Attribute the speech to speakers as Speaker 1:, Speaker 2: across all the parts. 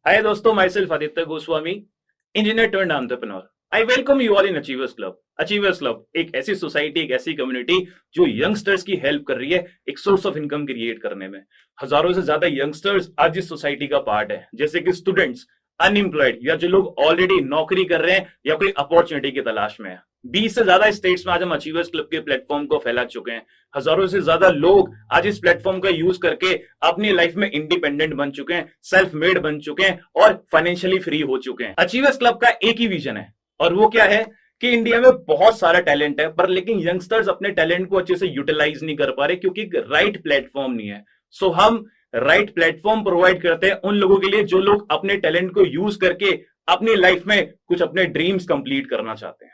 Speaker 1: Hi दोस्तों, myself Aditya Goswami, engineer turned entrepreneur. I welcome you all in Achievers Club. Achievers Club एक ऐसी society, एक ऐसी community जो यंगस्टर्स की हेल्प कर रही है एक सोर्स ऑफ इनकम क्रिएट करने में। हजारों से ज्यादा यंगस्टर्स आज इस सोसाइटी का पार्ट है, जैसे कि स्टूडेंट्स, अनएम्प्लॉयड या जो लोग ऑलरेडी नौकरी कर रहे हैं या कोई अपॉर्चुनिटी की तलाश में है। 20 से ज्यादा स्टेट्स में आज हम अचीवर्स क्लब के प्लेटफॉर्म को फैला चुके हैं। हजारों से ज्यादा लोग आज इस प्लेटफॉर्म का यूज करके अपनी लाइफ में इंडिपेंडेंट बन चुके हैं, सेल्फ मेड बन चुके हैं और फाइनेंशियली फ्री हो चुके हैं। अचीवर्स क्लब का एक ही विजन है और वो क्या है कि इंडिया में बहुत सारा टैलेंट है, पर लेकिन यंगस्टर्स अपने टैलेंट को अच्छे से यूटिलाइज नहीं कर पा रहे क्योंकि एक राइट प्लेटफॉर्म नहीं है। सो हम राइट प्लेटफॉर्म प्रोवाइड करते हैं उन लोगों के लिए जो लोग अपने टैलेंट को यूज करके अपनी लाइफ में कुछ अपने ड्रीम्स कंप्लीट करना चाहते हैं।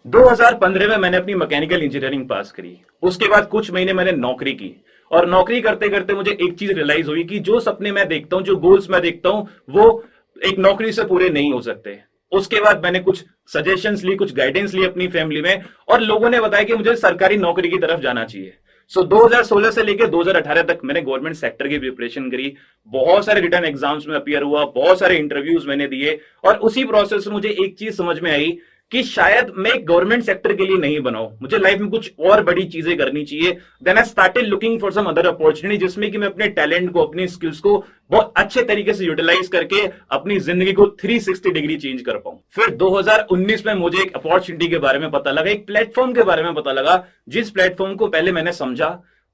Speaker 1: 2015 में मैंने अपनी मैकेनिकल इंजीनियरिंग पास करी। उसके बाद कुछ महीने मैंने नौकरी की और नौकरी करते करते मुझे एक चीज रियलाइज हुई कि जो सपने मैं देखता हूं, जो गोल्स मैं देखता हूं, वो एक नौकरी से पूरे नहीं हो सकते। उसके बाद मैंने कुछ सजेशंस ली, कुछ गाइडेंस ली अपनी फैमिली में और लोगों ने बताया कि मुझे सरकारी नौकरी की तरफ जाना चाहिए। 2016 से लेकर 2018 तक मैंने गवर्नमेंट सेक्टर की प्रिपरेशन करी। बहुत सारे रिटर्न एग्जाम्स में अपियर हुआ, बहुत सारे इंटरव्यूज मैंने दिए और उसी प्रोसेस में मुझे एक चीज समझ में आई कि शायद मैं गवर्नमेंट सेक्टर के लिए नहीं बनाऊं, मुझे लाइफ में कुछ और बड़ी चीजें करनी चाहिए। Then I started looking for some other opportunity जिसमें कि मैं अपने टैलेंट को, अपनी स्किल्स को बहुत अच्छे तरीके से यूटिलाइज करके अपनी जिंदगी को 360 डिग्री चेंज कर पाऊं। फिर 2019 में मुझे एक अपॉर्चुनिटी के बारे में पता लगा, एक प्लेटफॉर्म के बारे में पता लगा, जिस प्लेटफॉर्म को पहले मैंने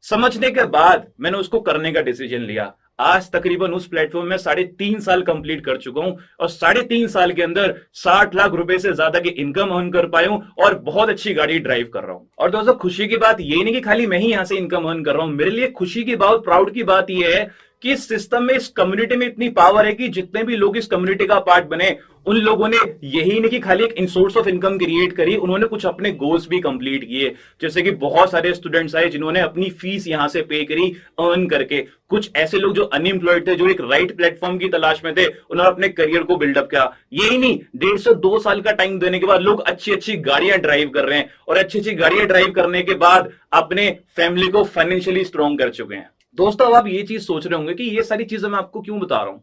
Speaker 1: समझने के बाद मैंने उसको करने का डिसीजन लिया। आज तकरीबन उस प्लेटफॉर्म में 3.5 साल कंप्लीट कर चुका हूं और 3.5 साल के अंदर 60 लाख रुपए से ज्यादा की इनकम अर्न कर पाया हूं और बहुत अच्छी गाड़ी ड्राइव कर रहा हूं। और दोस्तों, खुशी की बात ये नहीं कि खाली मैं ही यहां से इनकम अर्न कर रहा हूं। मेरे लिए खुशी की बात, प्राउड की बात यह है कि इस सिस्टम में, इस कम्युनिटी में इतनी पावर है कि जितने भी लोग इस कम्युनिटी का पार्ट बने, उन लोगों ने यही नहीं कि खाली एक सोर्स ऑफ इनकम क्रिएट करी, उन्होंने कुछ अपने गोल्स भी कंप्लीट किए। जैसे कि बहुत सारे स्टूडेंट्स आए जिन्होंने अपनी फीस यहां से पे करी अर्न करके। कुछ ऐसे लोग जो अनएम्प्लॉयड थे, जो एक राइट प्लेटफॉर्म की तलाश में थे, उन्होंने अपने करियर को बिल्डअप किया। यही नहीं, 1.5 से 2 साल का टाइम देने के बाद लोग अच्छी अच्छी गाड़ियां ड्राइव कर रहे हैं और अच्छी अच्छी गाड़ियां ड्राइव करने के बाद अपने फैमिली को फाइनेंशियली स्ट्रॉन्ग कर चुके हैं। दोस्तों, अब आप ये चीज सोच रहे होंगे कि ये सारी चीजें मैं आपको क्यों बता रहा हूं,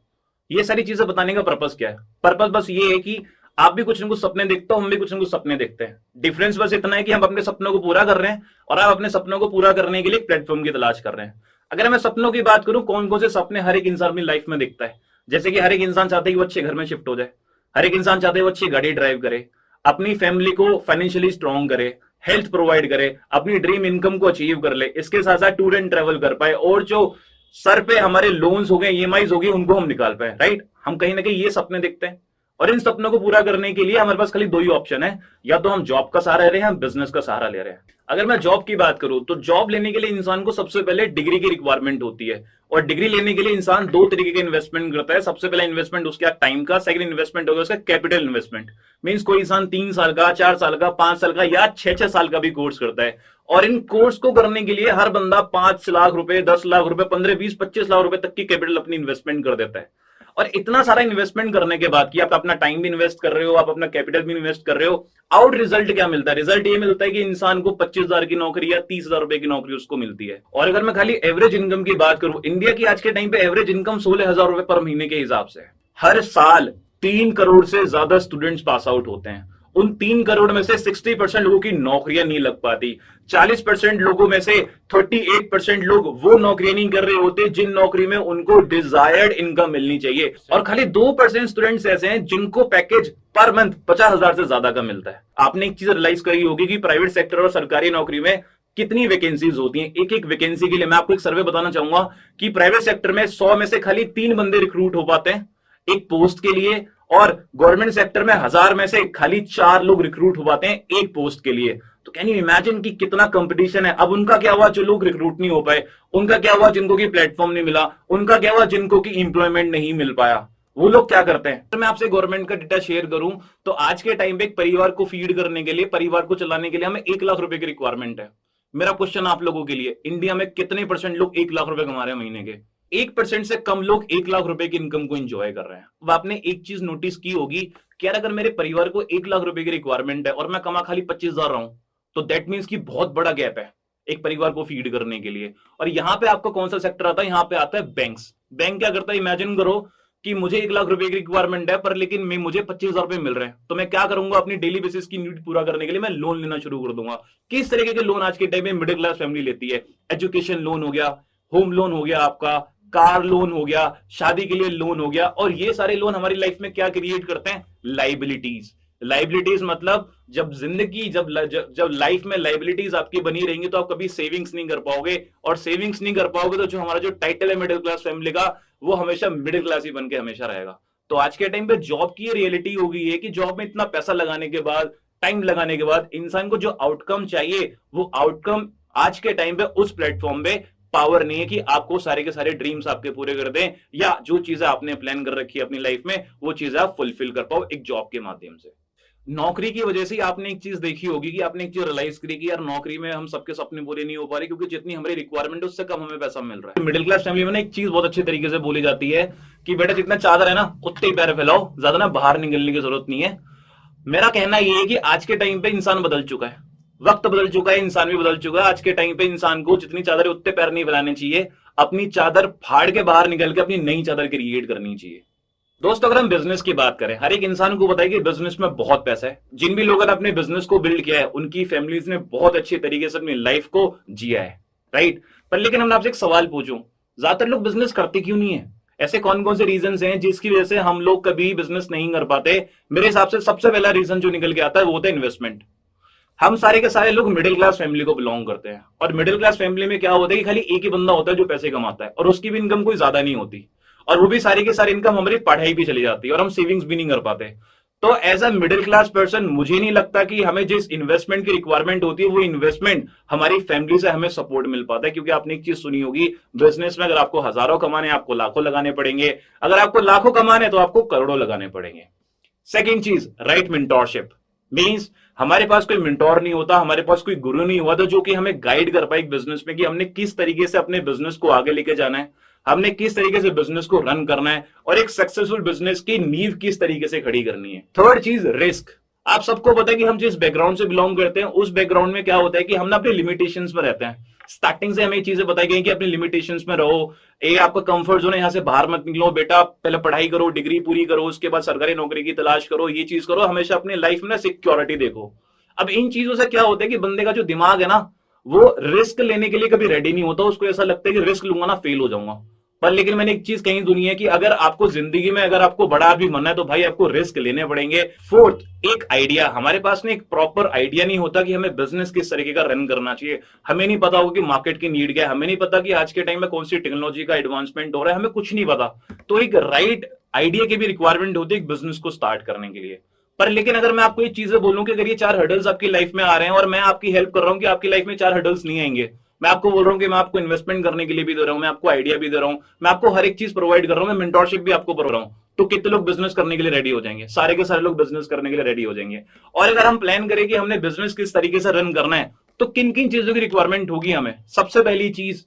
Speaker 1: ये सारी चीजें बताने का पर्पस क्या है। पर्पस बस ये है कि आप भी कुछ ना कुछ सपने देखते हो, हम भी कुछ ना कुछ सपने देखते हैं। डिफरेंस बस इतना है कि हम अपने सपनों को पूरा कर रहे हैं और आप अपने सपनों को पूरा करने के लिए एक प्लेटफॉर्म की तलाश कर रहे हैं। अगर मैं सपनों की बात करूं, कौन कौन से सपने हर एक इंसान अपनी लाइफ में देखता है। जैसे कि हर एक इंसान चाहता है कि वो अच्छे घर में शिफ्ट हो जाए, हर एक इंसान चाहता है वो अच्छी गाड़ी ड्राइव करे, अपनी फैमिली को फाइनेंशियली स्ट्रॉन्ग करे, हेल्थ प्रोवाइड करे, अपनी ड्रीम इनकम को अचीव कर ले, इसके साथ साथ टूर एंड ट्रेवल कर पाए और जो सर पे हमारे लोन्स हो गए, ईएमआईज हो गए, उनको हम निकाल पाए। राइट, हम कहीं ना कहीं ये सपने देखते हैं और इन सपनों को पूरा करने के लिए हमारे पास खाली 2 ही ऑप्शन है, या तो हम जॉब का सहारा ले रहे हैं, हम बिजनेस का सहारा ले रहे हैं। अगर मैं जॉब की बात करूं तो जॉब लेने के लिए इंसान को सबसे पहले डिग्री की रिक्वायरमेंट होती है और डिग्री लेने के लिए इंसान 2 तरीके के इन्वेस्टमेंट करता है। सबसे पहला इन्वेस्टमेंट उसका टाइम का, सेकंड इन्वेस्टमेंट होगा उसका कैपिटल इन्वेस्टमेंट। मींस कोई इंसान 3 साल का, 4 साल का, 5 साल का या 6 साल का भी कोर्स करता है और इन कोर्स को करने के लिए हर बंदा 5 लाख रुपए, 10 लाख रुपए, 15, 20, 25 लाख रुपए तक की कैपिटल अपनी इन्वेस्टमेंट कर देता है। और इतना सारा इन्वेस्टमेंट करने के बाद कि आप अपना टाइम भी इन्वेस्ट कर रहे हो, आप अपना कैपिटल भी इन्वेस्ट कर रहे हो, आउट रिजल्ट क्या मिलता है? रिजल्ट ये मिलता है कि इंसान को 25,000 की नौकरी या 30,000 रुपए की नौकरी उसको मिलती है। और अगर मैं खाली एवरेज इनकम की बात करूं, इंडिया की आज के टाइम पे एवरेज इनकम 16,000 रुपए पर महीने के हिसाब से। हर साल 3 करोड़ से ज्यादा स्टूडेंट्स पास आउट होते हैं। उन 3 करोड़ में से 60% लोगों की नौकरियां नहीं लग पाती। 40% लोगों में से 38% लोग वो नौकरियां नहीं कर रहे होते जिन नौकरी में उनको डिजायर्ड इनकम मिलनी चाहिए। और खाली 2% स्टूडेंट्स ऐसे हैं जिनको पैकेज पर मंथ 50,000 से ज्यादा का मिलता है। आपने एक चीज रियलाइज करी होगी कि प्राइवेट सेक्टर और सरकारी नौकरी में कितनी वैकेंसीज होती हैं। एक एक वैकेंसी के लिए मैं आपको एक सर्वे बताना चाहूंगा कि प्राइवेट सेक्टर में 100 में से खाली 3 बंदे रिक्रूट हो पाते हैं एक पोस्ट के लिए, और गवर्नमेंट सेक्टर में 1000 में से खाली 4 लोग रिक्रूट हो पाते हैं एक पोस्ट के लिए। तो कैन यू इमेजिन कि कितना कंपटीशन है। अब उनका क्या हुआ जो लोग रिक्रूट नहीं हो पाए, उनका क्या हुआ जिनको की प्लेटफॉर्म नहीं मिला, उनका क्या हुआ जिनको की इंप्लॉयमेंट नहीं मिल पाया। वो लोग क्या करते हैं? तो मैं आपसे गवर्नमेंट का डेटा शेयर करूं तो आज के टाइम पे एक परिवार को फीड करने के लिए, परिवार को चलाने के लिए हमें 1 लाख रुपए की रिक्वायरमेंट है। मेरा क्वेश्चन आप लोगों के लिए, इंडिया में कितने परसेंट लोग 1 लाख रुपए कमा रहे हैं महीने के? 1% से कम लोग 1 लाख रुपए की इनकम को एंजॉय कर रहे हैं। अब आपने एक चीज नोटिस की होगी कि यार अगर मेरे परिवार को 1 लाख रुपए की रिक्वायरमेंट है और मैं कमा खाली 25,000 रहा हूं, तो दैट मीन्स की बहुत बड़ा गैप है एक परिवार को फीड करने के लिए। और यहां पे आपका कौन सा सेक्टर आता है? यहां पे आता है बैंक्स। बैंक क्या करता है? इमेजिन करो कि मुझे 1 लाख रुपए की रिक्वायरमेंट है पर लेकिन मुझे 25,000 रुपए मिल रहे हैं, तो मैं क्या करूंगा, अपनी डेली बेसिस की नीड पूरा करने के लिए मैं लोन लेना शुरू कर दूंगा। किस तरीके के लोन आज के टाइम में मिडिल क्लास फैमिली लेती है? एजुकेशन लोन हो गया, होम लोन हो गया, आपका कार लोन हो गया, शादी के लिए लोन हो गया। और ये सारे लोन हमारी लाइफ में क्या क्रिएट करते हैं? लाइबिलिटीज। लाइबिलिटीज मतलब जब जिंदगी जब जब लाइफ में लाइबिलिटीज आपकी बनी रहेंगी तो आप कभी सेविंग्स नहीं कर पाओगे, और सेविंग्स नहीं कर पाओगे तो जो हमारा जो टाइटल है मिडिल क्लास फैमिली का, वो हमेशा मिडिल क्लास ही बन के हमेशा रहेगा। तो आज के टाइम पे जॉब की रियलिटी हो गई है कि जॉब में इतना पैसा लगाने के बाद, टाइम लगाने के बाद, इंसान को जो आउटकम चाहिए वो आउटकम आज के टाइम पे उस प्लेटफॉर्म पे पावर नहीं है कि आपको सारे के सारे ड्रीम्स आपके पूरे कर दें, या जो चीजें आपने प्लान कर रखी है अपनी लाइफ में वो चीजें आप फुलफिल कर पाओ एक जॉब के माध्यम से। नौकरी की वजह से आपने एक चीज देखी होगी कि आपने एक चीज रियलाइज करी कि यार नौकरी में हम सबके सपने पूरे नहीं हो पा रहे, क्योंकि जितनी हमारी रिक्वायरमेंट है उससे कम हमें पैसा मिल रहा है। मिडिल क्लास फैमिली में ना एक चीज बहुत अच्छे तरीके से बोली जाती है कि बेटा जितना चादर है ना उतने ही पैर फैलाओ, ज्यादा ना बाहर निकलने की जरूरत नहीं है। मेरा कहना यह है कि आज के टाइम पे इंसान बदल चुका है, वक्त बदल चुका है, इंसान भी बदल चुका है। आज के टाइम पे इंसान को जितनी चादर है उतने पैर नहीं फैलाने चाहिए, अपनी चादर फाड़ के बाहर निकल के अपनी नई चादर क्रिएट करनी चाहिए। दोस्तों अगर हम बिजनेस की बात करें, हर एक इंसान को बताइए कि बिजनेस में बहुत पैसा है। जिन भी लोगों ने अपने बिजनेस को बिल्ड किया है उनकी फैमिलीज ने बहुत अच्छे तरीके से अपनी लाइफ को जिया है, राइट। पर लेकिन हम आपसे एक सवाल पूछूं, ज्यादातर लोग बिजनेस करते क्यों नहीं है? ऐसे कौन कौन से रीजंस हैं जिसकी वजह से हम लोग कभी बिजनेस नहीं कर पाते? मेरे हिसाब से सबसे पहला रीजन जो निकल के आता है वो होता है इन्वेस्टमेंट। हम सारे के सारे लोग मिडिल क्लास फैमिली को बिलोंग करते हैं, और मिडिल क्लास फैमिली में क्या होता है कि खाली एक ही बंदा होता है जो पैसे कमाता है, और उसकी भी इनकम कोई ज्यादा नहीं होती, और वो भी सारी के सारी इनकम हमारी पढ़ाई भी चली जाती है, और हम सेविंग्स भी नहीं कर पाते। तो as a middle class person मुझे नहीं लगता कि हमें जिस इन्वेस्टमेंट की रिक्वायरमेंट होती है वो इन्वेस्टमेंट हमारी फैमिली से हमें सपोर्ट मिल पाता है। क्योंकि आपने एक चीज सुनी होगी, बिजनेस में अगर आपको हजारों कमाने आपको लाखों लगाने पड़ेंगे, अगर आपको लाखों कमाने तो आपको करोड़ों लगाने पड़ेंगे। सेकेंड चीज, राइट मेंटोरशिप। मींस हमारे पास कोई मेंटोर नहीं होता, हमारे पास कोई गुरु नहीं हुआ था जो कि हमें गाइड कर पाए बिजनेस में कि हमने किस तरीके से अपने बिजनेस को आगे लेके जाना है, हमने किस तरीके से बिजनेस को रन करना है, और एक सक्सेसफुल बिजनेस की नींव किस तरीके से खड़ी करनी है। थर्ड चीज, रिस्क। आप सबको पता है कि हम जिस बैकग्राउंड से बिलोंग करते हैं उस बैकग्राउंड में क्या होता है कि हम ना अपने लिमिटेशंस में रहते हैं। स्टार्टिंग से हमें चीजें बताई गई कि अपनी लिमिटेशंस में रहो, ये आपका कंफर्ट जोन है, यहां से बाहर मत निकलो बेटा, पहले पढ़ाई करो, डिग्री पूरी करो, उसके बाद सरकारी नौकरी की तलाश करो, ये चीज करो, हमेशा अपनी लाइफ में ना सिक्योरिटी देखो। अब इन चीजों से क्या होता है कि बंदे का जो दिमाग है ना वो रिस्क लेने के लिए कभी रेडी नहीं होता, उसको ऐसा लगता है कि रिस्क लूंगा ना फेल हो जाऊंगा। पर लेकिन मैंने एक चीज कही दुनिया की, अगर आपको जिंदगी में अगर आपको बड़ा भी बनना है तो भाई आपको रिस्क लेने पड़ेंगे। फोर्थ, एक आइडिया। हमारे पास में एक प्रॉपर आइडिया नहीं होता कि हमें बिजनेस किस तरीके का रन करना चाहिए, हमें नहीं पता होगा कि मार्केट की नीड क्या है, हमें नहीं पता कि आज के टाइम में कौन सी टेक्नोलॉजी का एडवांसमेंट हो रहा है, हमें कुछ नहीं पता। तो एक राइट आइडिया की भी रिक्वायरमेंट होती है एक बिजनेस को स्टार्ट करने के लिए। पर लेकिन अगर मैं आपको ये चीजें बोलूं कि अगर ये 4 हर्डल्स आपकी लाइफ में आ रहे हैं और मैं आपकी हेल्प कर रहा हूं कि आपकी लाइफ में 4 हर्डल्स नहीं आएंगे, मैं आपको बोल रहा हूं कि मैं आपको इन्वेस्टमेंट करने के लिए भी दे रहा हूं, मैं आपको आइडिया भी दे रहा हूं, मैं आपको हर एक चीज प्रोवाइड कर रहा हूं, मैं मेंटोरशिप भी आपको कर रहा हूं, तो कितने लोग बिजनेस करने के लिए रेडी हो जाएंगे? सारे के सारे लोग बिजनेस करने के लिए रेडी हो जाएंगे। और अगर हम प्लान करें कि हमने बिजनेस किस तरीके से रन करना है तो किन किन चीजों की रिक्वायरमेंट होगी हमें? सबसे पहली चीज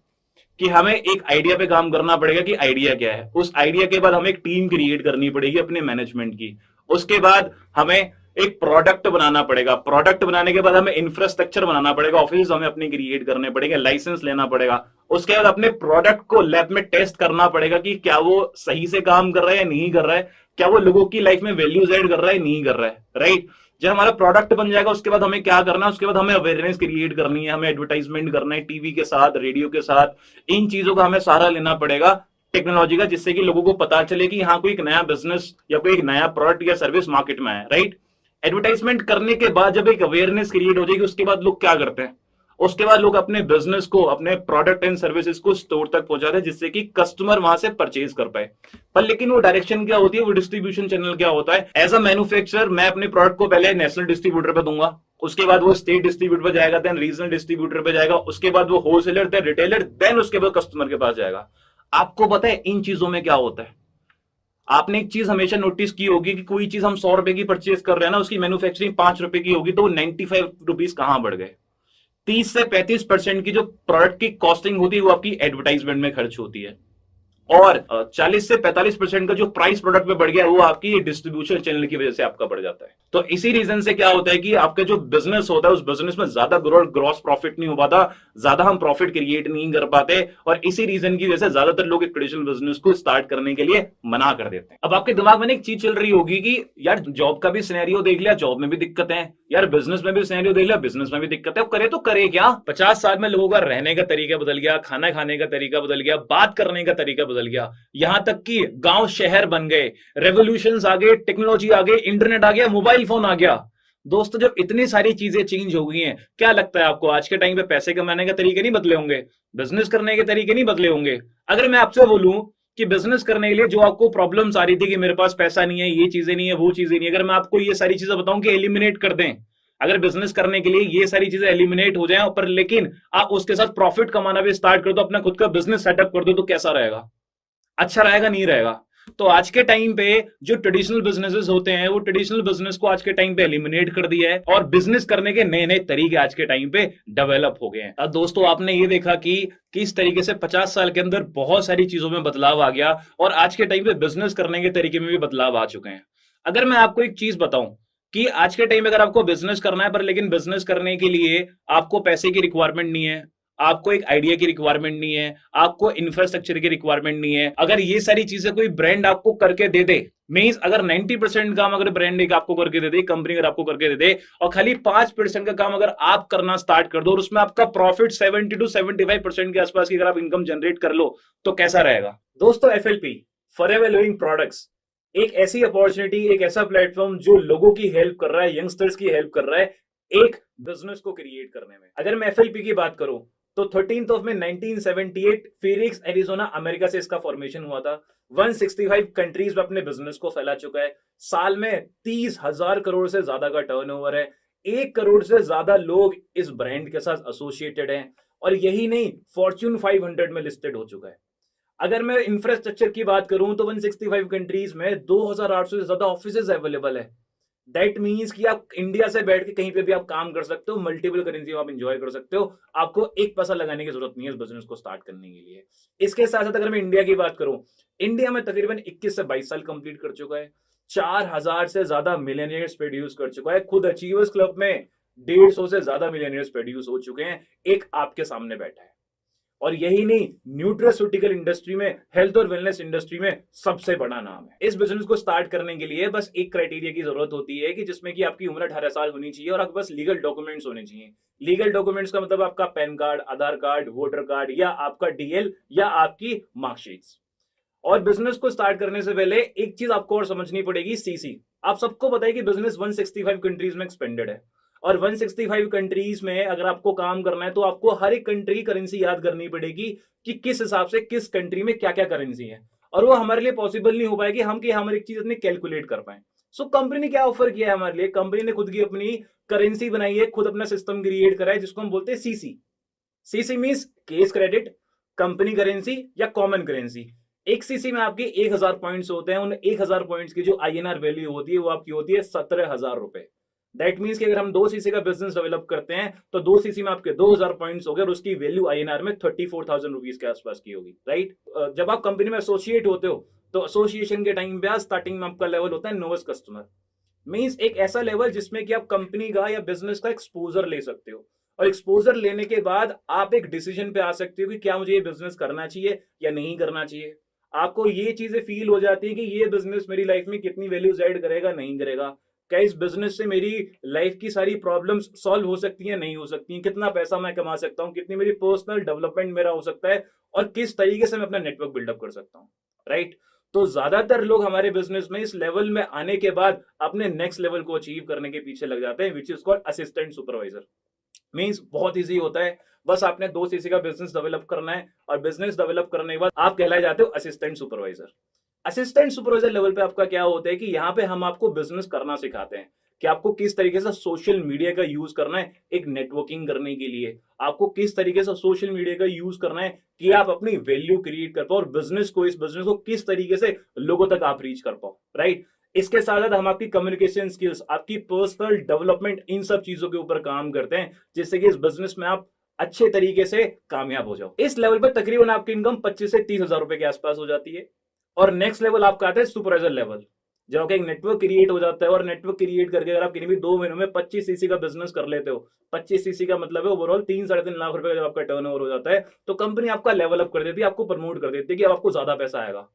Speaker 1: कि हमें एक आइडिया पे काम करना पड़ेगा कि आइडिया क्या है। उस आइडिया के बाद हमें एक टीम क्रिएट करनी पड़ेगी अपने मैनेजमेंट की। उसके बाद हमें एक प्रोडक्ट बनाना पड़ेगा, प्रोडक्ट बनाने के बाद हमें इंफ्रास्ट्रक्चर बनाना पड़ेगा, ऑफिस हमें अपने क्रिएट करने पड़ेंगे, लाइसेंस लेना पड़ेगा। उसके बाद अपने प्रोडक्ट को लैब में टेस्ट करना पड़ेगा कि क्या वो सही से काम कर रहा है या नहीं कर रहा है, क्या वो लोगों की लाइफ में वैल्यूज ऐड कर रहा है नहीं कर रहा है, राइट। जब हमारा प्रोडक्ट बन जाएगा उसके बाद हमें क्या करना है? उसके बाद हमें अवेयरनेस क्रिएट करनी है, हमें एडवर्टाइजमेंट करना है टीवी के साथ, रेडियो के साथ। इन चीजों का हमें सहारा लेना पड़ेगा टेक्नोलॉजी का, जिससे कि लोगों को पता चले कि हाँ कोई एक नया बिजनेस या कोई एक नया प्रोडक्ट या सर्विस मार्केट में है, राइट। एडवर्टाइजमेंट करने के बाद जब एक अवेयरनेस क्रिएट हो जाएगी उसके बाद लोग क्या करते हैं? उसके बाद लोग अपने बिजनेस को, अपने प्रोडक्ट एंड सर्विसेज को स्टोर तक पहुंचाते हैं जिससे कि कस्टमर वहां से परचेज कर पाए। पर लेकिन वो डायरेक्शन क्या होती है, वो डिस्ट्रीब्यूशन चैनल क्या होता है? एज अ मैन्युफैक्चरर मैं अपने प्रोडक्ट को पहले नेशनल डिस्ट्रीब्यूटर पे दूंगा, उसके बाद वो स्टेट डिस्ट्रीब्यूटर पे जाएगा, देन रीजनल डिस्ट्रीब्यूटर पे जाएगा, उसके बाद वो होलसेलर, देन रिटेलर, देन उसके बाद कस्टमर के पास जाएगा। आपको पता है इन चीजों में क्या होता है? आपने एक चीज हमेशा नोटिस की होगी कि कोई चीज हम 100 रुपए की परचेज कर रहे हैं ना, उसकी मैन्युफैक्चरिंग 5 रुपए की होगी तो 95 रुपीज कहां बढ़ गए? 30 से 35% की जो प्रोडक्ट की कॉस्टिंग होती है वो आपकी एडवर्टाइजमेंट में खर्च होती है। और 40 से 45% का जो प्राइस प्रोडक्ट में बढ़ गया वो आपकी डिस्ट्रीब्यूशन चैनल की वजह से आपका बढ़ जाता है। तो इसी रीजन से क्या होता है कि आपका जो बिजनेस होता है उस बिजनेस में ज्यादा ग्रॉस प्रॉफिट नहीं हो पाता, ज्यादा हम प्रॉफिट क्रिएट नहीं कर पाते, और इसी रीजन की वजह से ज्यादातर लोग एक ट्रेडिशनल बिजनेस को स्टार्ट करने के लिए मना कर देते हैं। अब आपके दिमाग में एक चीज चल रही होगी कि यार जॉब का भी सिनेरियो देख लिया, जॉब में भी दिक्कत है, यार बिजनेस में भी सिनेरियो देख लिया, बिजनेस में भी दिक्कत है, करे तो करे क्या? 50 साल में लोगों का रहने का तरीका बदल गया, खाना खाने का तरीका बदल गया, बात करने का तरीका बदल गया, यहां तक कि गांव शहर बन गए, रेवोल्यूशंस आ गए, टेक्नोलॉजी आ गई, इंटरनेट आ गया, मोबाइल फोन आ गया। दोस्तों जब इतनी सारी चीजें चेंज हो गई हैं, क्या लगता है आपको आज के टाइम पे पैसे कमाने के तरीके नहीं बदले होंगे, बिजनेस करने के तरीके नहीं बदले होंगे? अगर मैं आपसे बोलूं कि बिजनेस करने के लिए जो आपको प्रॉब्लम्स आ रही थी कि मेरे पास पैसा नहीं है, ये चीजें नहीं है, वो चीजें नहीं है, अगर मैं आपको ये सारी चीजें बताऊं कि एलिमिनेट कर दें, अगर बिजनेस करने के लिए ये सारी चीजें एलिमिनेट हो जाएं, पर लेकिन आप उसके साथ प्रॉफिट कमाना भी स्टार्ट कर दो, अपना खुद का बिजनेस सेटअप कर दो, तो कैसा रहेगा? अच्छा रहेगा, नहीं रहेगा? तो आज के टाइम पे जो ट्रेडिशनल बिजनेसेस होते हैं वो ट्रेडिशनल बिजनेस को आज के टाइम पे एलिमिनेट कर दिया है और बिजनेस करने के नए नए तरीके आज के टाइम पे डेवलप हो गए हैं। अब दोस्तों आपने ये देखा कि किस तरीके से 50 साल के अंदर बहुत सारी चीजों में बदलाव आ गया और आज के टाइम पे बिजनेस करने के तरीके में भी बदलाव आ चुके हैं। अगर मैं आपको एक चीज बताऊं कि आज के टाइम में अगर आपको बिजनेस करना है, पर लेकिन बिजनेस करने के लिए आपको पैसे की रिक्वायरमेंट नहीं है, आपको एक आइडिया की रिक्वायरमेंट नहीं है, आपको इंफ्रास्ट्रक्चर की रिक्वायरमेंट नहीं है, अगर ये सारी चीजें कोई ब्रांड आपको करके दे दे, मींस अगर 90% काम अगर ब्रांड एक आपको करके दे दे, कंपनी अगर आपको करके दे दे, और खाली 5% का काम अगर आप करना स्टार्ट कर दो और उसमें आपका प्रॉफिट 70 to 75% के आसपास की अगर आप इनकम जनरेट कर लो, तो कैसा रहेगा? दोस्तों FLP, फॉरएवर लिविंग प्रोडक्ट्स, एक ऐसी अपॉर्चुनिटी, एक ऐसा प्लेटफॉर्म जो लोगों की हेल्प कर रहा है, यंगस्टर्स की हेल्प कर रहा है एक बिजनेस को क्रिएट करने में। अगर मैं FLP की बात करूं तो 13 मई 1978 फीनिक्स एरिजोना अमेरिका से इसका फॉर्मेशन हुआ था। 165 कंट्रीज में अपने बिजनेस को फैला चुका है। साल में 30,000 करोड़ से ज्यादा का टर्नओवर है। 1 करोड़ से ज्यादा लोग इस ब्रांड के साथ एसोसिएटेड हैं और यही नहीं, फॉर्च्यून 500 में लिस्टेड हो चुका है। अगर मैं इंफ्रास्ट्रक्चर की बात करूं तो 165 कंट्रीज में 2800 से ज्यादा ऑफिसेज अवेलेबल है। दैट मीन्स कि आप इंडिया से बैठ के कहीं पे भी आप काम कर सकते हो, मल्टीपल करेंसी आप एंजॉय कर सकते हो, आपको एक पैसा लगाने की जरूरत नहीं है इस बिजनेस को स्टार्ट करने के लिए। इसके साथ साथ अगर मैं इंडिया की बात करूं, इंडिया में तकरीबन 21 से 22 साल कंप्लीट कर चुका है, 4000 से ज्यादा मिलियनियर्स प्रोड्यूस कर चुका है, खुद अचीवर्स क्लब में 150 से ज्यादा मिलियनियर्स प्रोड्यूस हो चुके हैं, एक आपके सामने बैठा है। और यही नहीं, न्यूट्रास्यूटिकल इंडस्ट्री में, हेल्थ और वेलनेस इंडस्ट्री में सबसे बड़ा नाम है। इस बिजनेस को स्टार्ट करने के लिए बस एक क्राइटेरिया की जरूरत होती है कि जिसमें कि आपकी उम्र 18 साल होनी चाहिए और आपके पास लीगल डॉक्यूमेंट्स होने चाहिए। लीगल डॉक्यूमेंट्स का मतलब आपका पैन कार्ड, आधार कार्ड, वोटर कार्ड या आपका DL या आपकी मार्कशीट्स। और बिजनेस को स्टार्ट करने से पहले एक चीज आपको और समझनी पड़ेगी, CC। आप सबको पता है कि बिजनेस 165 कंट्रीज में एक्सपेंडेड है और 165 कंट्रीज में अगर आपको काम करना है तो आपको हर एक कंट्री की करेंसी याद करनी पड़ेगी कि किस हिसाब से किस कंट्री में क्या क्या करेंसी है, और वो हमारे लिए पॉसिबल नहीं हो पाएगी हम कि हर एक चीज अपनी कैलकुलेट कर पाए। सो कंपनी ने क्या ऑफर किया है हमारे लिए? कंपनी ने खुद की अपनी करेंसी बनाई है, खुद अपना सिस्टम क्रिएट करा है जिसको हम बोलते हैं CC। CC means case credit, company currency या कॉमन करेंसी। एक CC में आपके 1000 पॉइंट्स होते हैं, उन 1000 पॉइंट्स की जो INR वैल्यू होती है वो आपकी होती है 17,000 रुपए। दैट मीन्स कि अगर हम 2 CC का बिजनेस डेवलप करते हैं तो 2 CC में आपके 2000 पॉइंट्स हो गए और उसकी वैल्यू INR में 34,000 रुपीज के आसपास की होगी, राइट? जब आप कंपनी में एसोसिएट होते हो तो एसोसिएशन के टाइम पे स्टार्टिंग में आपका लेवल होता है नोवेस्ट कस्टमर, मीन्स एक ऐसा लेवल जिसमें कि आप कंपनी का या बिजनेस का एक्सपोजर ले सकते हो, और एक्सपोजर लेने के बाद आप एक डिसीजन पे आ सकते हो कि क्या मुझे ये बिजनेस करना चाहिए या नहीं करना चाहिए। आपको ये चीजें फील हो जाती है कि ये बिजनेस मेरी लाइफ में कितनी वैल्यूज ऐड करेगा, नहीं करेगा, क्या इस बिजनेस से मेरी लाइफ की सारी प्रॉब्लम्स सॉल्व हो सकती हैं, नहीं हो सकती हैं, कितना पैसा मैं कमा सकता हूं, कितनी मेरी पर्सनल डेवलपमेंट मेरा हो सकता है, और किस तरीके से मैं अपना नेटवर्क बिल्डअप कर सकता हूं, राइट? तो ज्यादातर लोग हमारे बिजनेस में इस लेवल में आने के बाद अपने नेक्स्ट लेवल को अचीव करने के पीछे लग जाते हैं, which is called assistant supervisor. Means बहुत इजी होता है, बस आपने 2 CC का बिजनेस डेवलप करना है और बिजनेस डेवलप करने के बाद आप कहलाए जाते हो assistant supervisor. Assistant supervisor level पे आपका क्या होता है कि यहाँ पे हम आपको बिजनेस करना सिखाते हैं कि आपको किस तरीके से सोशल मीडिया का यूज करना है एक नेटवर्किंग करने के लिए, आपको किस तरीके से सोशल मीडिया का यूज करना है कि आप अपनी वैल्यू क्रिएट कर पाओ और बिजनेस को किस तरीके से लोगों तक आप रीच कर पाओ, राइट? इसके साथ साथ हम आपकी कम्युनिकेशन स्किल्स, आपकी पर्सनल डेवलपमेंट, इन सब चीजों के ऊपर काम करते हैं जिससे कि इस बिजनेस में आप अच्छे तरीके से कामयाब हो जाओ। इस लेवल पर तकरीबन आपकी इनकम 25 से 30 हजार रुपए के आसपास हो जाती है। और नेक्स्ट लेवल आपका आता है सुपरवाइजर लेवल, जब आपका एक नेटवर्क क्रिएट हो जाता है, और नेटवर्क क्रिएट करके अगर आप किन्हीं भी 2 महीनों में 25 सीसी का बिजनेस कर लेते हो, 25 सीसी का मतलब है ओवरऑल 3-3.5 लाख रुपए का जब आपका टर्नओवर हो जाता है, तो कंपनी आपका लेवल अप कर देती है, आपको प्रमोट कर देती है कि अब आपको ज्यादा पैसा आएगा।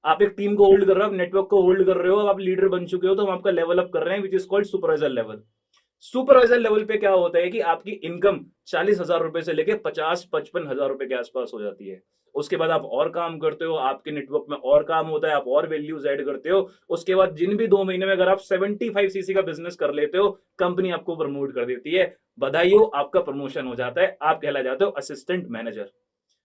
Speaker 1: आप एक टीम को होल्ड कर रहे हो, आप नेटवर्क को होल्ड कर रहे हो, आप लीडर बन चुके हो, तो हम आपका लेवल अप कर रहे हैं, which is called supervisor level. Supervisor level पे क्या होता है कि आपकी इनकम 40 हजार रुपए से लेके 50-55 हजार रुपए के आसपास हो जाती है। उसके बाद आप और काम करते हो, आपके नेटवर्क में और काम होता है, आप और वैल्यूज ऐड करते हो। उसके बाद जिन भी 2 महीने में अगर आप 75 सीसी का बिजनेस कर लेते हो, कंपनी आपको प्रमोट कर देती है। बधाई हो, आपका प्रमोशन हो जाता है, आप कहला जाते हो असिस्टेंट मैनेजर।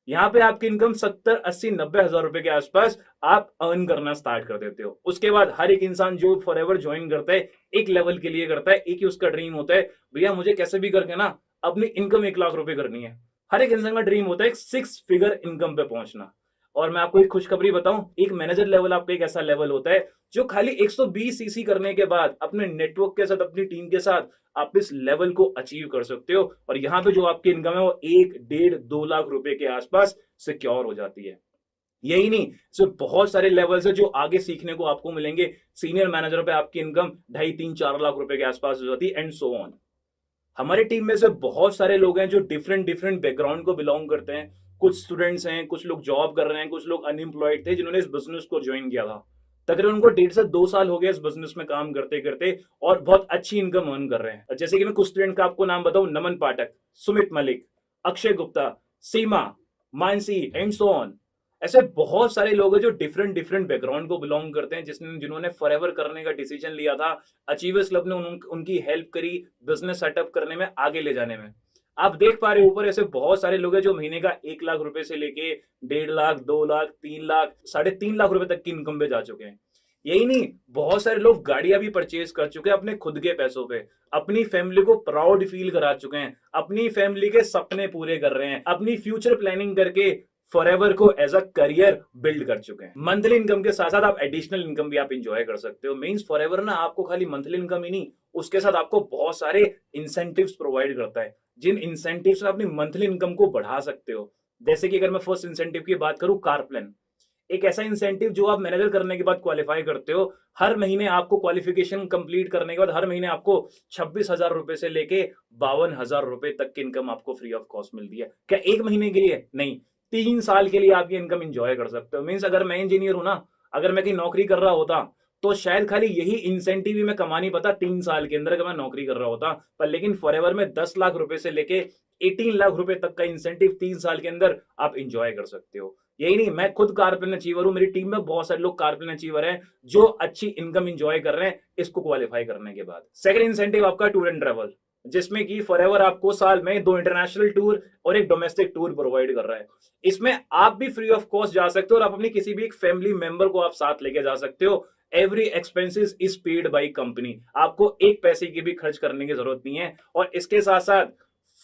Speaker 1: यहाँ पे आपकी इनकम 70-80-90 हजार रुपए के आसपास आप अर्न करना स्टार्ट कर देते हो। उसके बाद हर एक इंसान जो फॉर एवर ज्वाइन करता है, एक लेवल के लिए करता है, एक ही उसका ड्रीम होता है, भैया मुझे कैसे भी करके ना अपनी इनकम 1 लाख रुपए करनी है। हर एक इंसान का ड्रीम होता है एक 6 फिगर इनकम पे पहुंचना। और मैं आपको एक खुशखबरी बताऊं, एक मैनेजर लेवल आपका एक ऐसा लेवल होता है जो खाली 120 सीसी करने के बाद अपने नेटवर्क के साथ, अपनी टीम के साथ आप इस लेवल को अचीव कर सकते हो। और यहाँ पे जो आपकी इनकम है वो 1-1.5-2 लाख रुपए के आसपास सिक्योर हो जाती है। यही नहीं, सिर्फ बहुत सारे लेवल्स है जो आगे सीखने को आपको मिलेंगे। सीनियर मैनेजर पे आपकी इनकम 2.5-3-4 लाख रुपए के आसपास हो जाती है, एंड सो ऑन। हमारी टीम में से बहुत सारे लोग हैं जो डिफरेंट डिफरेंट बैकग्राउंड को बिलोंग करते हैं। कुछ स्टूडेंट्स हैं, कुछ लोग जॉब कर रहे हैं, कुछ लोग अनएम्प्लॉयड थे जिन्होंने इस बिजनेस को ज्वाइन किया था। तकरीबन उनको 1.5 से 2 साल हो गया इस बिजनेस में काम करते करते, और बहुत अच्छी इनकम अर्न कर रहे हैं। जैसे कि मैं कुछ स्टूडेंट का आपको नाम बताऊं, नमन पाठक, सुमित मलिक, अक्षय गुप्ता, सीमा, मानसी, एंड सो ऑन। ऐसे बहुत सारे लोग हैं जो डिफरेंट डिफरेंट बैकग्राउंड को बिलोंग करते हैं, जिन्होंने फॉरएवर करने का डिसीजन लिया था। अचीवर्स क्लब ने उनकी हेल्प करी बिजनेस सेटअप करने में, आगे ले जाने में। आप देख पा रहे हो ऊपर ऐसे बहुत सारे लोग हैं जो महीने का 1 लाख रुपए से लेके 1.5 लाख, 2 लाख, 3 लाख, 3.5 लाख रुपए तक की इनकम पे जा चुके हैं। यही नहीं, बहुत सारे लोग गाड़ियां भी परचेज कर चुके हैं अपने खुद के पैसों पे, अपनी फैमिली को प्राउड फील करा चुके हैं, अपनी फैमिली के सपने पूरे कर रहे हैं, अपनी फ्यूचर प्लानिंग करके फॉरएवर को एज अ करियर बिल्ड कर चुके हैं। मंथली इनकम के साथ साथ आप एडिशनल इनकम भी आप इंजॉय कर सकते हो। मींस फॉरएवर ना आपको खाली मंथली इनकम ही नहीं, उसके साथ आपको बहुत सारे इंसेंटिव्स प्रोवाइड करता है, जिन इंसेंटिव से अपनी मंथली इनकम को बढ़ा सकते हो। जैसे कि अगर मैं फर्स्ट इंसेंटिव की बात करूं, कार प्लान, एक ऐसा इंसेंटिव जो आप मैनेजर करने के बाद क्वालिफाई करते हो। हर महीने आपको क्वालिफिकेशन कंप्लीट करने के बाद हर महीने आपको 26 हजार रुपए से लेके 52 हजार रुपए तक की इनकम आपको फ्री ऑफ कॉस्ट मिलती है। क्या एक महीने के लिए? नहीं, 3 साल के लिए आप ये इनकम एंजॉय कर सकते हो। मीन्स अगर मैं इंजीनियर हूं ना, अगर मैं कहीं नौकरी कर रहा होता, तो शायद खाली यही इंसेंटिव ही मैं कमा नहीं पाता 3 साल के अंदर अगर मैं नौकरी कर रहा होता। पर लेकिन फॉरएवर में 10 लाख रुपए से लेके 18 लाख रुपए तक का इंसेंटिव 3 साल के अंदर आप इंजॉय कर सकते हो। यही नहीं, मैं खुद कारप्लेन अचीवर हूं, मेरी टीम में बहुत सारे लोग कारप्लेन अचीवर हैं जो अच्छी इनकम इंजॉय कर रहे हैं इसको क्वालिफाई करने के बाद। सेकंड इंसेंटिव आपका टूर एंड ट्रेवल, जिसमें कि फॉरएवर आपको साल में 2 इंटरनेशनल टूर और एक डोमेस्टिक टूर प्रोवाइड कर रहा है। इसमें आप भी फ्री ऑफ कॉस्ट जा सकते हो और आप अपनी किसी भी एक फैमिली मेंबर को आप साथ लेके जा सकते हो। Every expenses is paid by company, आपको एक पैसे की भी खर्च करने की जरूरत नहीं है। और इसके साथ साथ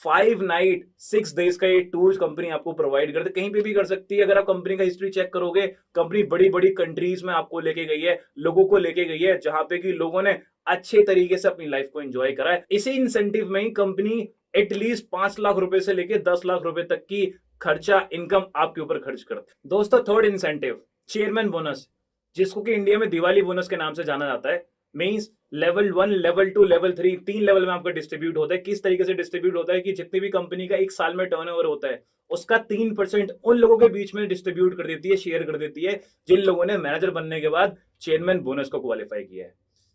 Speaker 1: 5 नाइट 6 डेज का ये टूर कंपनी आपको प्रोवाइड करते, कहीं पे भी कर सकती है। अगर आप कंपनी का हिस्ट्री चेक करोगे, कंपनी बड़ी बड़ी कंट्रीज में आपको लेके गई है, लोगों को लेके गई है, जहां पे कि लोगों ने अच्छे तरीके से अपनी लाइफ को एंजॉय करा है। इसी इंसेंटिव में ही कंपनी एटलीस्ट 5 लाख रुपए से लेके 10 लाख रुपए तक की खर्चा इनकम आपके ऊपर खर्च करते हैं। दोस्तों, थर्ड इंसेंटिव चेयरमैन बोनस, जिसको कि इंडिया में दिवाली बोनस के नाम से जाना जाता है। Means level 1, level 2, level 3, 3 level में आपका डिस्ट्रीब्यूट होता है। किस तरीके से डिस्ट्रीब्यूट होता है कि जितनी भी कंपनी का एक साल में टर्नओवर होता है, उसका 3% उन लोगों के बीच में डिस्ट्रीब्यूट कर देती है, शेयर कर देती है, जिन लोगों ने मैनेजर बनने के बाद चेयरमैन बोनस को क्वालिफाई किया है।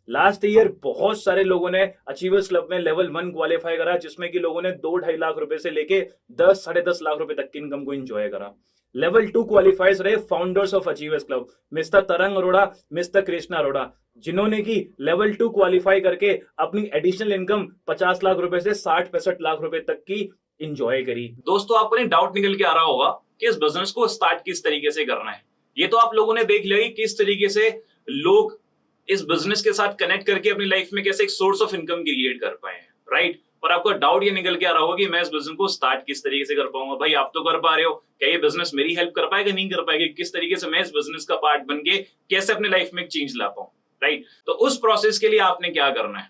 Speaker 1: लास्ट ईयर बहुत सारे लोगों ने अचीवर्स क्लब में लेवल 1 क्वालिफाई करा, जिसमें कि लोगों ने 2-2.5 लाख रुपए से लेके 10-10.5 लाख रुपए तक की इनकम को एंजॉय करा। लेवल 2 क्वालिफाइज रहे founders of achievers club, mister तरंग अरोड़ा, मिस्टर कृष्णा अरोड़ा, जिन्होंने की लेवल 2 क्वालिफाई करके अपनी एडिशनल इनकम 50 लाख रुपए से 60-65 लाख रुपए तक की इंजॉय करी। दोस्तों, आपको नहीं डाउट निकल के आ रहा होगा कि इस बिजनेस को स्टार्ट किस तरीके से करना है। ये तो आप लोगों ने देख लिया कि किस तरीके से लोग इस बिजनेस के साथ कनेक्ट करके अपनी लाइफ में कैसे एक सोर्स ऑफ इनकम क्रिएट कर पाए हैं, राइट। पर आपका डाउट ये निकल के आ रहा होगा कि मैं इस बिजनेस को स्टार्ट किस तरीके से कर पाऊंगा। भाई, आप तो कर पा रहे हो, क्या ये बिजनेस मेरी हेल्प कर पाएगा? नहीं कर पाएगा। किस तरीके से मैं इस बिजनेस का पार्ट बन के कैसे अपने लाइफ में एक चेंज ला पाऊं, राइट। तो उस प्रोसेस के लिए आपने क्या करना है,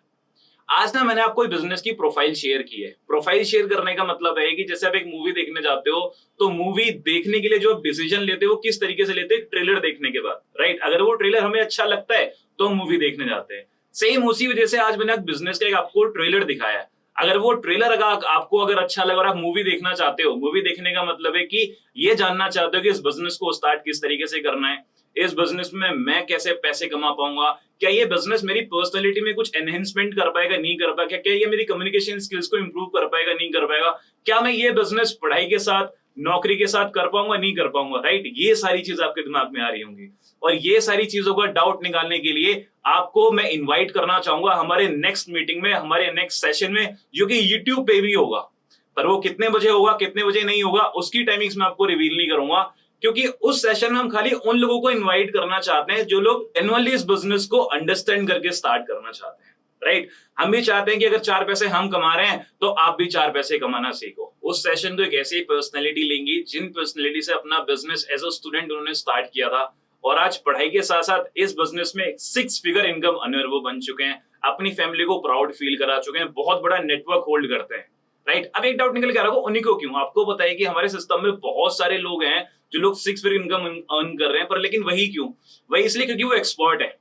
Speaker 1: आज ना मैंने आपको बिजनेस की प्रोफाइल शेयर की है। प्रोफाइल शेयर करने का मतलब है कि जैसे आप एक मूवी देखने जाते हो तो मूवी देखने के लिए जो आप डिसीजन लेते हो वो किस तरीके से लेते हैं ट्रेलर देखने के बाद, राइट? अगर वो ट्रेलर हमें अच्छा लगता है तो हम मूवी देखने जाते हैं। सेम उसी वजह से आज मैंने बिजनेस का एक आपको ट्रेलर दिखाया है। अगर वो ट्रेलर आपको अगर अच्छा लगा और आप मूवी देखना चाहते हो, मूवी देखने का मतलब है कि ये जानना चाहते हो कि इस बिजनेस को स्टार्ट किस तरीके से करना है, इस बिजनेस में मैं कैसे पैसे कमा पाऊंगा, क्या ये बिजनेस मेरी पर्सनैलिटी में कुछ एनहेंसमेंट कर पाएगा, नहीं कर पाएगा, क्या ये मेरी कम्युनिकेशन स्किल्स को इंप्रूव कर पाएगा, नहीं कर पाएगा, क्या मैं ये बिजनेस पढ़ाई के साथ नौकरी के साथ कर पाऊंगा, नहीं कर पाऊंगा, राइट? ये सारी चीज आपके दिमाग में आ रही होंगी और ये सारी चीजों का डाउट निकालने के लिए आपको मैं इनवाइट करना चाहूंगा हमारे नेक्स्ट मीटिंग में, हमारे नेक्स्ट सेशन में, जो कि यूट्यूब पे भी होगा। पर वो कितने बजे होगा, कितने बजे नहीं होगा, उसकी टाइमिंग्स मैं आपको रिवील नहीं करूंगा, क्योंकि उस सेशन में हम खाली उन लोगों को इनवाइट करना चाहते हैं जो लोग जेन्युइनली इस बिजनेस को अंडरस्टैंड करके स्टार्ट करना चाहते हैं, राइट? हम भी चाहते हैं कि अगर 4 पैसे हम कमा रहे हैं तो आप भी 4 पैसे कमाना सीखो। उस सेशन को एक ऐसी पर्सनैलिटी लेंगी जिन पर्सनैलिटी से अपना बिजनेस एज अ स्टूडेंट उन्होंने स्टार्ट किया था और आज पढ़ाई के साथ साथ इस बिजनेस में 6 फिगर इनकम अर्नर वो बन चुके हैं, अपनी फैमिली को प्राउड फील करा चुके हैं, बहुत बड़ा नेटवर्क होल्ड करते हैं, राइट? अब एक डाउट निकल के आ रहा है, उन्हीं को क्यों? आपको बताइए कि हमारे सिस्टम में बहुत सारे लोग हैं जो लोग 6 फिगर इनकम अर्न कर रहे हैं, पर लेकिन वही क्यों? वही इसलिए क्योंकि वो एक्सपर्ट है।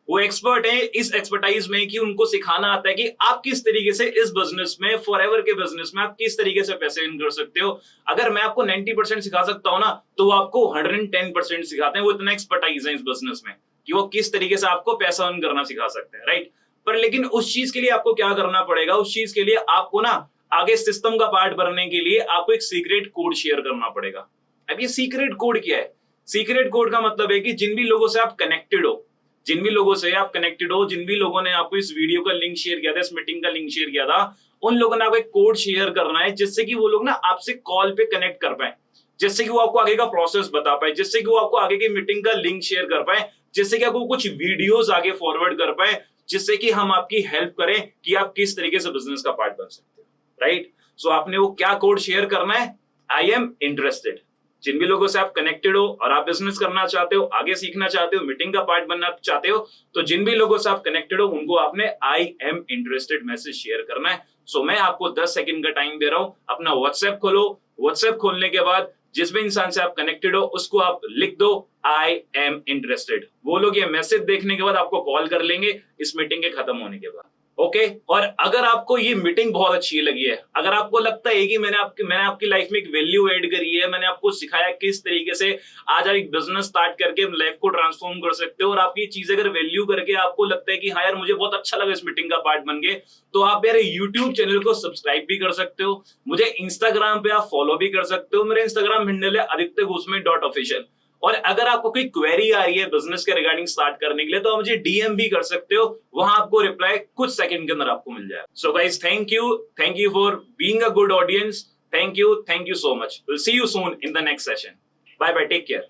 Speaker 1: वो एक्सपर्ट है इस एक्सपर्टाइज में कि उनको सिखाना आता है कि आप किस तरीके से इस बिजनेस में, फॉरएवर के बिजनेस में आप किस तरीके से पैसे अर्न कर सकते हो। अगर मैं आपको 90% सिखा सकता हूं ना, तो वो आपको 110% सिखाते हैं। वो इतना एक्सपर्टाइज है इस बिजनेस में कि वो किस तरीके से आपको पैसा अर्न करना सिखा सकते हैं, राइट? पर लेकिन उस चीज के लिए आपको क्या करना पड़ेगा? उस चीज के लिए आपको ना आगे सिस्टम का पार्ट बनने के लिए आपको एक सीक्रेट कोड शेयर करना पड़ेगा। अब ये सीक्रेट कोड क्या है? सीक्रेट कोड का मतलब है कि जिन भी लोगों से आप कनेक्टेड हो, जिन भी लोगों से आप कनेक्टेड हो, जिन भी लोगों ने आपको इस वीडियो का लिंक शेयर किया था, इस मीटिंग का लिंक शेयर किया था, उन लोगों ने आपको एक कोड शेयर करना है जिससे कि वो लोग ना आपसे कॉल पे कनेक्ट कर पाए, जिससे कि वो आपको आगे का प्रोसेस बता पाए, जिससे कि वो आपको आगे की मीटिंग का लिंक शेयर कर पाए, जिससे कि आपको कुछ वीडियोस आगे फॉरवर्ड कर पाए, जिससे कि हम आपकी हेल्प करें कि आप किस तरीके से बिजनेस का पार्ट बन सकते हो, राइट? सो आपने वो क्या कोड शेयर करना है? I am interested. जिन भी लोगों से आप कनेक्टेड हो और आप बिजनेस करना चाहते हो, आगे सीखना चाहते हो, मीटिंग का पार्ट बनना चाहते हो, तो जिन भी लोगों से आप कनेक्टेड हो उनको आपने I am interested message share करना है। सो मैं आपको 10 सेकंड का टाइम दे रहा हूं। अपना व्हाट्सएप खोलो। व्हाट्सएप खोलने के बाद जिस भी इंसान से आप कनेक्टेड हो उसको आप लिख दो आई एम इंटरेस्टेड। वो लोग ये मैसेज देखने के बाद आपको कॉल कर लेंगे इस मीटिंग के खत्म होने के बाद, ओके? और अगर आपको ये मीटिंग बहुत अच्छी लगी है, अगर आपको लगता है कि मैंने आपकी लाइफ में एक वैल्यू ऐड करी है, मैंने आपको सिखाया किस तरीके से आज आप एक बिजनेस स्टार्ट करके लाइफ को ट्रांसफॉर्म कर सकते हो, और आपकी चीजें अगर वैल्यू करके आपको लगता है कि हाँ यार मुझे बहुत अच्छा लगा इस मीटिंग का पार्ट बन गए, तो आप मेरे यूट्यूब चैनल को सब्सक्राइब भी कर सकते हो। मुझे इंस्टाग्राम पे आप फॉलो भी कर सकते हो। मेरे इंस्टाग्राम हैंडल है adityagoswami.official। और अगर आपको कोई क्वेरी आ रही है बिजनेस के रिगार्डिंग स्टार्ट करने के लिए, तो आप मुझे डीएम भी कर सकते हो। वहां आपको रिप्लाई कुछ सेकंड के अंदर आपको मिल जाए। So guys, thank you for being a good audience. Thank you so much. Will see you soon in the next session. Bye bye, take care.